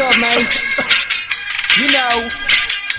up, man? You know.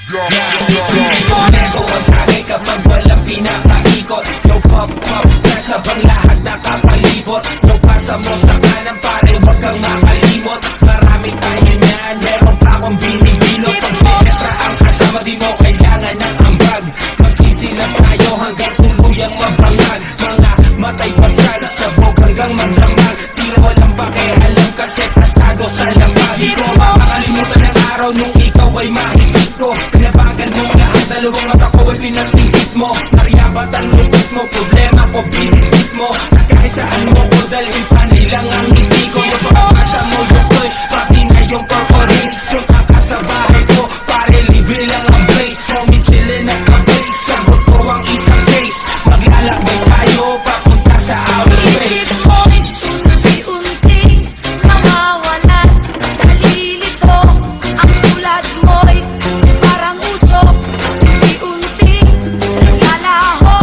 Hindi ko neto ang tagay kapag walang pinapaikot. Yo pop pop, nasa bang lahat nakapalibot. Yo pasa mo sa kanan pare, wag kang makalimot. Marami tayo niyan, meron pa akong binibino. Pag sinestra ang kasama, di mo kailangan ng ambag. Magsisilap tayo hanggang tuluyang mabangag. Mga matay pasal, sabog hanggang maglamag. Tira walang pakialam kasi tastado sa lamag. Di ko makakalimutan ang araw nung ikaw ay mahigit ko. Pinabagal mo lahat, dalawang mata ko ay pinasingkit mo. Nariyabat ang lupit mo, problema ko binigit mo. At kahit saan mo ko dalhin pa nilang ang ngiti ko. Yung pagkakasa mo yung push, pati na yung corporates. Punta ka sa bahay ko, pare libre lang ang place. Homie chillin' at mabase, sagot ko ang isang case. Maglalakbay tayo, papunta sa outer space. Isip mo'y unti-unting nawawalan. Nalilito ang tulad mo'y parang usok. Unti-unting naglalaho.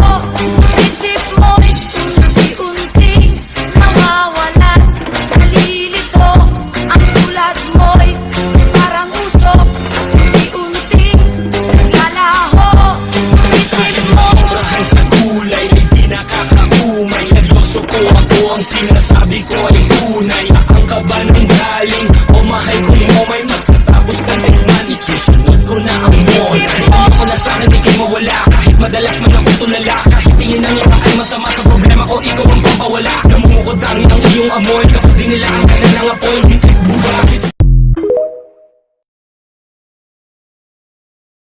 Isip mo'y unti-unting nawawalan. Nalilito ang tulad mo'y parang usok. Unti-unting naglalaho. Isip mo Sobrahan sa gulay ay di nakakaumay. Seryoso ko ako, ang sinasabi ko ay tunay. Saan ka ba nang galing? O mahay kong momay, magtatapos ka tikman, isusunod ko na ang monay. Hindi ko na sana di kayo mawala, kahit madalas man ako tulala. Kahit tingin ng iba ay masama sa problema ko, ikaw ang papawala. Namumukod tangin ang iyong amoy, kapag di nila ang kanan ng apoy. Hitik buhay